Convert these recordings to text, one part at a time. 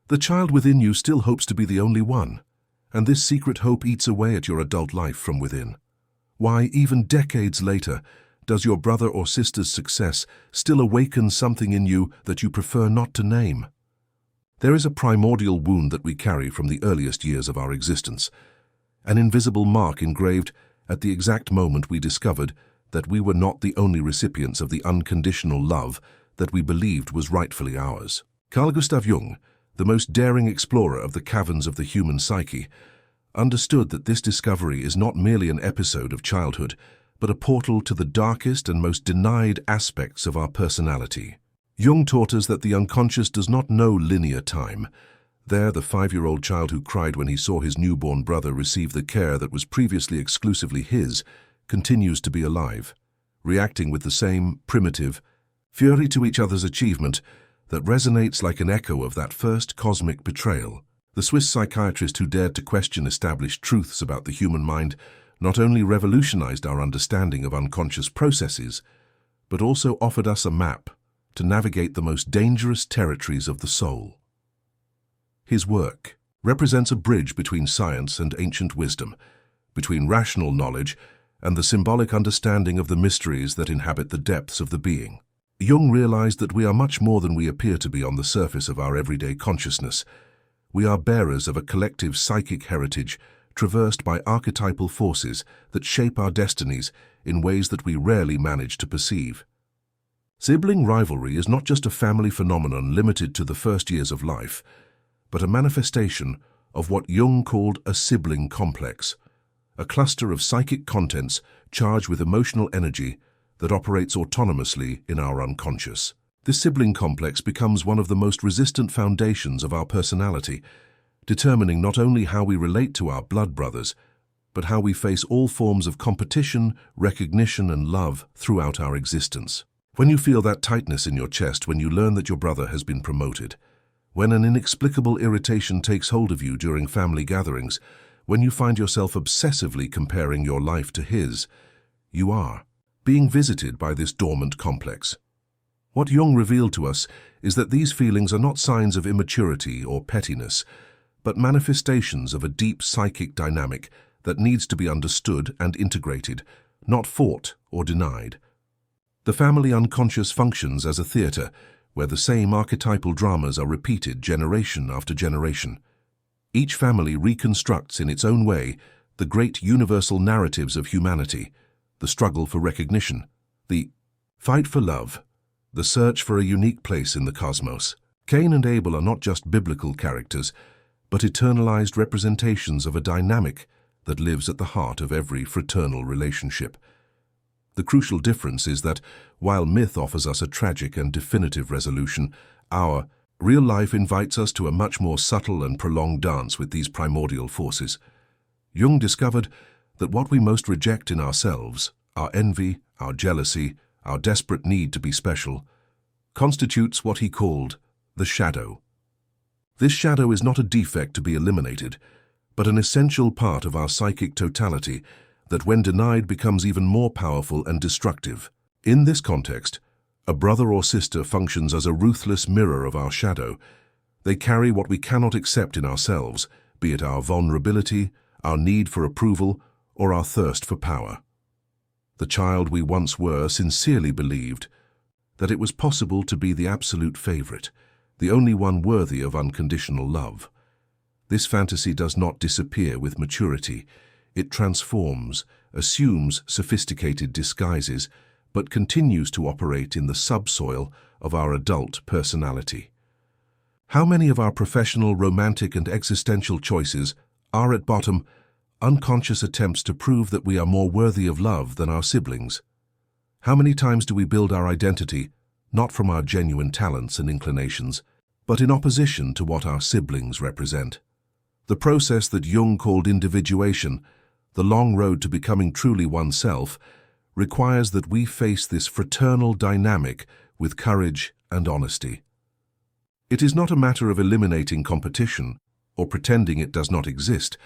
The child within you still hopes to be the only one, and this secret hope eats away at your adult life from within. Why, even decades later, does your brother or sister's success still awaken something in you that you prefer not to name? There is a primordial wound that we carry from the earliest years of our existence, an invisible mark engraved at the exact moment we discovered that we were not the only recipients of the unconditional love that we believed was rightfully ours. Carl Gustav Jung, the most daring explorer of the caverns of the human psyche, understood that this discovery is not merely an episode of childhood, but a portal to the darkest and most denied aspects of our personality. Jung taught us that the unconscious does not know linear time. There, the 5-year-old child who cried when he saw his newborn brother receive the care that was previously exclusively his continues to be alive, reacting with the same primitive fury to each other's achievement that resonates like an echo of that first cosmic betrayal. The Swiss psychiatrist who dared to question established truths about the human mind not only revolutionized our understanding of unconscious processes, but also offered us a map to navigate the most dangerous territories of the soul. His work represents a bridge between science and ancient wisdom, between rational knowledge and the symbolic understanding of the mysteries that inhabit the depths of the being. Jung realized that we are much more than we appear to be on the surface of our everyday consciousness. We are bearers of a collective psychic heritage traversed by archetypal forces that shape our destinies in ways that we rarely manage to perceive. Sibling rivalry is not just a family phenomenon limited to the first years of life, but a manifestation of what Jung called a sibling complex, a cluster of psychic contents charged with emotional energy that operates autonomously in our unconscious. This sibling complex becomes one of the most resistant foundations of our personality, determining not only how we relate to our blood brothers, but how we face all forms of competition, recognition, and love throughout our existence. When you feel that tightness in your chest when you learn that your brother has been promoted, when an inexplicable irritation takes hold of you during family gatherings, when you find yourself obsessively comparing your life to his, you are being visited by this dormant complex. What Jung revealed to us is that these feelings are not signs of immaturity or pettiness, but manifestations of a deep psychic dynamic that needs to be understood and integrated, not fought or denied. The family unconscious functions as a theater where the same archetypal dramas are repeated generation after generation. Each family reconstructs in its own way the great universal narratives of humanity, the struggle for recognition, the fight for love, the search for a unique place in the cosmos. Cain and Abel are not just biblical characters, but eternalized representations of a dynamic that lives at the heart of every fraternal relationship. The crucial difference is that, while myth offers us a tragic and definitive resolution, our real life invites us to a much more subtle and prolonged dance with these primordial forces. Jung discovered that what we most reject in ourselves, our envy, our jealousy, our desperate need to be special, constitutes what he called the shadow. This shadow is not a defect to be eliminated, but an essential part of our psychic totality that when denied becomes even more powerful and destructive. In this context, a brother or sister functions as a ruthless mirror of our shadow. They carry what we cannot accept in ourselves, be it our vulnerability, our need for approval, or our thirst for power. The child we once were sincerely believed that it was possible to be the absolute favorite, the only one worthy of unconditional love. This fantasy does not disappear with maturity. It transforms, assumes sophisticated disguises, but continues to operate in the subsoil of our adult personality. How many of our professional, romantic, and existential choices are at bottom unconscious attempts to prove that we are more worthy of love than our siblings? How many times do we build our identity not from our genuine talents and inclinations, but in opposition to what our siblings represent? The process that Jung called individuation, the long road to becoming truly oneself, requires that we face this fraternal dynamic with courage and honesty. It is not a matter of eliminating competition or pretending it does not exist,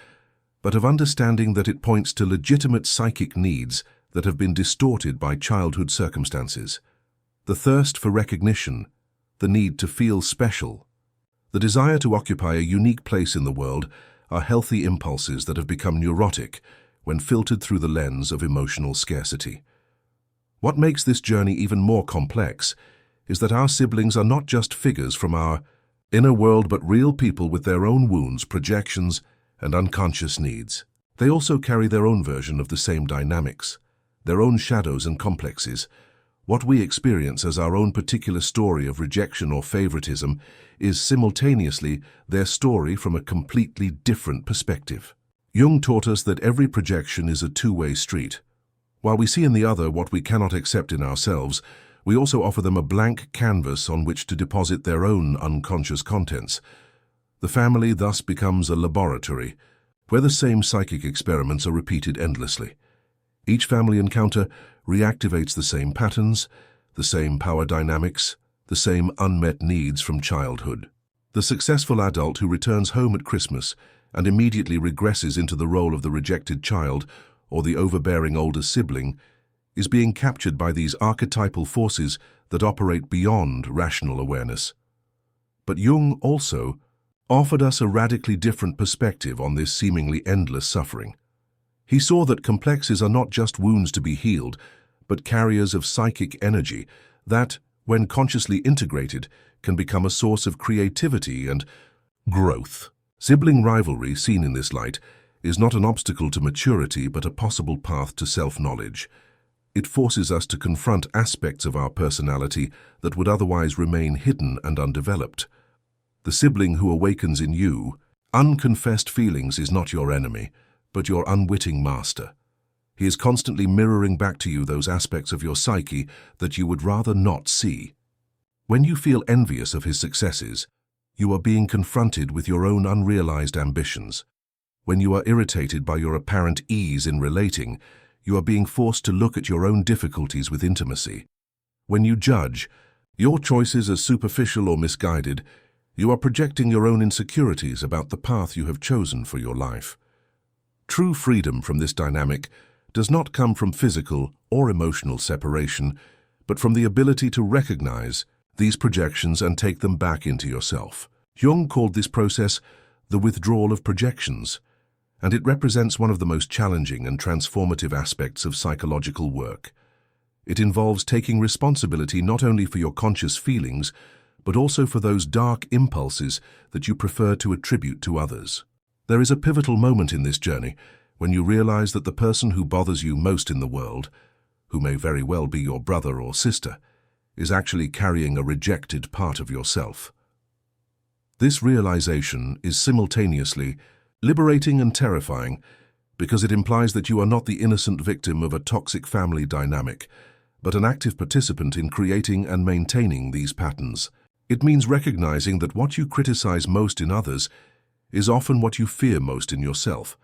but of understanding that it points to legitimate psychic needs that have been distorted by childhood circumstances. The thirst for recognition, the need to feel special, The desire to occupy a unique place in the world are healthy impulses that have become neurotic when filtered through the lens of emotional scarcity. What makes this journey even more complex is that our siblings are not just figures from our inner world but real people with their own wounds, projections, and unconscious needs. They also carry their own version of the same dynamics, their own shadows and complexes. What we experience as our own particular story of rejection or favoritism is simultaneously their story from a completely different perspective. Jung taught us that every projection is a two-way street. While we see in the other what we cannot accept in ourselves, we also offer them a blank canvas on which to deposit their own unconscious contents. The family thus becomes a laboratory, where the same psychic experiments are repeated endlessly. Each family encounter reactivates the same patterns, the same power dynamics, the same unmet needs from childhood. The successful adult who returns home at Christmas and immediately regresses into the role of the rejected child or the overbearing older sibling is being captured by these archetypal forces that operate beyond rational awareness. But Jung also offered us a radically different perspective on this seemingly endless suffering. He saw that complexes are not just wounds to be healed, but carriers of psychic energy that, when consciously integrated, can become a source of creativity and growth. Sibling rivalry, seen in this light, is not an obstacle to maturity but a possible path to self-knowledge. It forces us to confront aspects of our personality that would otherwise remain hidden and undeveloped. The sibling who awakens in you unconfessed feelings is not your enemy, but your unwitting master. He is constantly mirroring back to you those aspects of your psyche that you would rather not see. When you feel envious of his successes, you are being confronted with your own unrealized ambitions. When you are irritated by your apparent ease in relating, you are being forced to look at your own difficulties with intimacy. When you judge your choices as superficial or misguided, you are projecting your own insecurities about the path you have chosen for your life. True freedom from this dynamic does not come from physical or emotional separation, but from the ability to recognize these projections and take them back into yourself. Jung called this process the withdrawal of projections, and it represents one of the most challenging and transformative aspects of psychological work. It involves taking responsibility not only for your conscious feelings, but also for those dark impulses that you prefer to attribute to others. There is a pivotal moment in this journey when you realize that the person who bothers you most in the world, who may very well be your brother or sister, is actually carrying a rejected part of yourself. This realization is simultaneously liberating and terrifying because it implies that you are not the innocent victim of a toxic family dynamic, but an active participant in creating and maintaining these patterns. It means recognizing that what you criticize most in others is often what you fear most in yourself.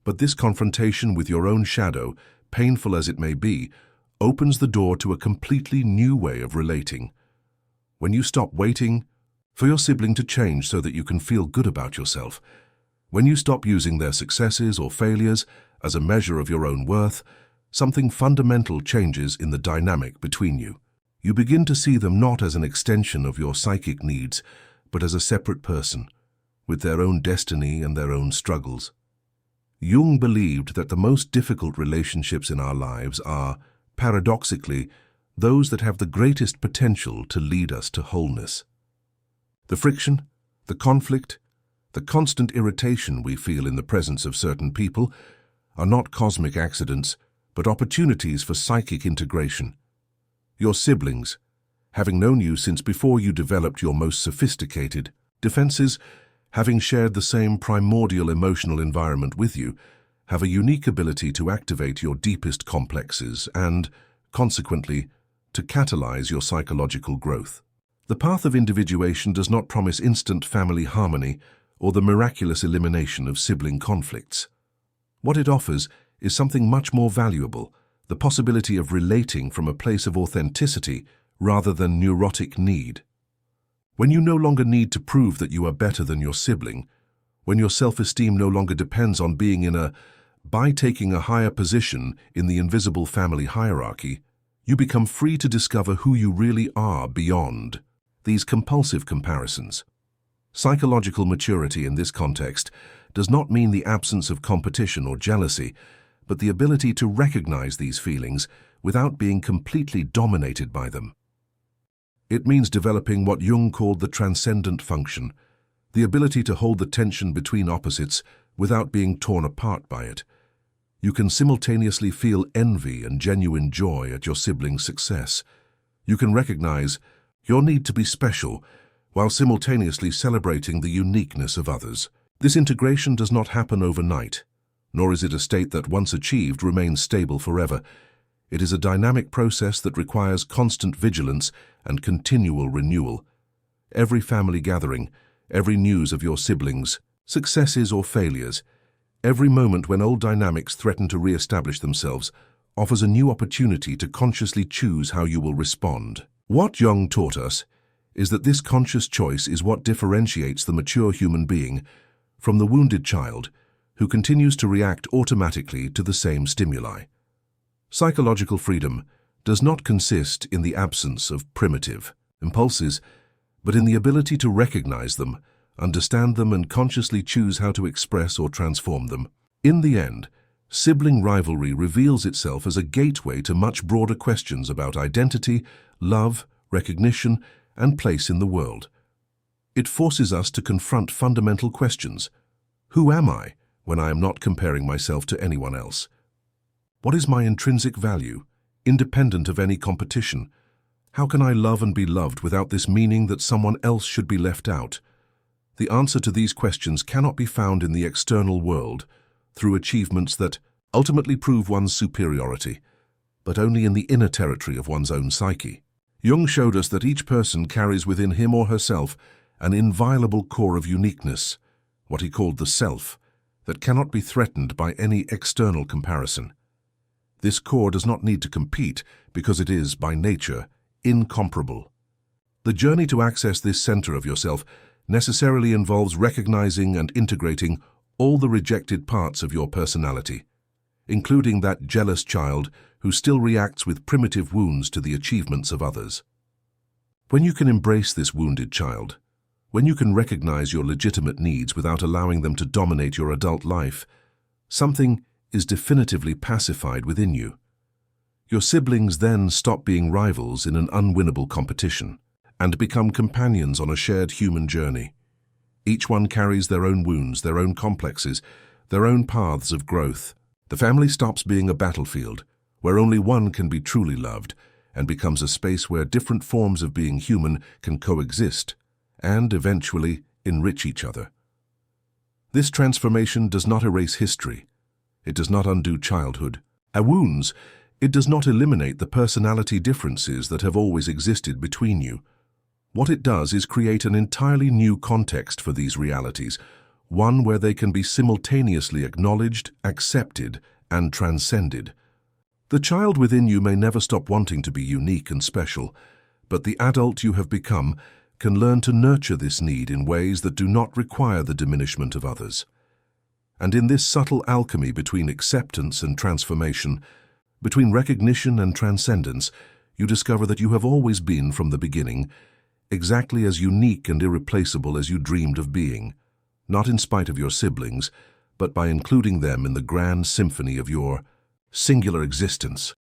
But this confrontation with your own shadow, painful as it may be, opens the door to a completely new way of relating. When you stop waiting for your sibling to change so that you can feel good about yourself, when you stop using their successes or failures as a measure of your own worth, something fundamental changes in the dynamic between you. You begin to see them not as an extension of your psychic needs, but as a separate person, with their own destiny and their own struggles. Jung believed that the most difficult relationships in our lives are, paradoxically, those that have the greatest potential to lead us to wholeness. The friction, the conflict, the constant irritation we feel in the presence of certain people are not cosmic accidents, but opportunities for psychic integration. Your siblings, having known you since before you developed your most sophisticated defenses, having shared the same primordial emotional environment with you, have a unique ability to activate your deepest complexes and, consequently, to catalyze your psychological growth. The path of individuation does not promise instant family harmony or the miraculous elimination of sibling conflicts. What it offers is something much more valuable, the possibility of relating from a place of authenticity rather than neurotic need. When you no longer need to prove that you are better than your sibling, when your self-esteem no longer depends on being by taking a higher position in the invisible family hierarchy, you become free to discover who you really are beyond these compulsive comparisons. Psychological maturity in this context does not mean the absence of competition or jealousy, but the ability to recognize these feelings without being completely dominated by them. It means developing what Jung called the transcendent function, the ability to hold the tension between opposites without being torn apart by it. You can simultaneously feel envy and genuine joy at your sibling's success. You can recognize your need to be special while simultaneously celebrating the uniqueness of others. This integration does not happen overnight, nor is it a state that, once achieved, remains stable forever. It is a dynamic process that requires constant vigilance and continual renewal. Every family gathering, every news of your siblings, successes or failures, every moment when old dynamics threaten to re-establish themselves offers a new opportunity to consciously choose how you will respond. What Jung taught us is that this conscious choice is what differentiates the mature human being from the wounded child who continues to react automatically to the same stimuli. Psychological freedom does not consist in the absence of primitive impulses, but in the ability to recognize them, understand them, and consciously choose how to express or transform them. In the end, sibling rivalry reveals itself as a gateway to much broader questions about identity, love, recognition, and place in the world. It forces us to confront fundamental questions. Who am I when I am not comparing myself to anyone else? What is my intrinsic value, independent of any competition? How can I love and be loved without this meaning that someone else should be left out? The answer to these questions cannot be found in the external world through achievements that ultimately prove one's superiority, but only in the inner territory of one's own psyche. Jung showed us that each person carries within him or herself an inviolable core of uniqueness, what he called the self, that cannot be threatened by any external comparison. This core does not need to compete because it is, by nature, incomparable. The journey to access this center of yourself necessarily involves recognizing and integrating all the rejected parts of your personality, including that jealous child who still reacts with primitive wounds to the achievements of others. When you can embrace this wounded child, when you can recognize your legitimate needs without allowing them to dominate your adult life, something is definitively pacified within you. Your siblings then stop being rivals in an unwinnable competition and become companions on a shared human journey. Each one carries their own wounds, their own complexes, their own paths of growth. The family stops being a battlefield where only one can be truly loved and becomes a space where different forms of being human can coexist and eventually enrich each other. This transformation does not erase history. It does not undo childhood. Our wounds, it does not eliminate the personality differences that have always existed between you. What it does is create an entirely new context for these realities, one where they can be simultaneously acknowledged, accepted, and transcended. The child within you may never stop wanting to be unique and special, but the adult you have become can learn to nurture this need in ways that do not require the diminishment of others. And in this subtle alchemy between acceptance and transformation, between recognition and transcendence, you discover that you have always been, from the beginning, exactly as unique and irreplaceable as you dreamed of being, not in spite of your siblings, but by including them in the grand symphony of your singular existence.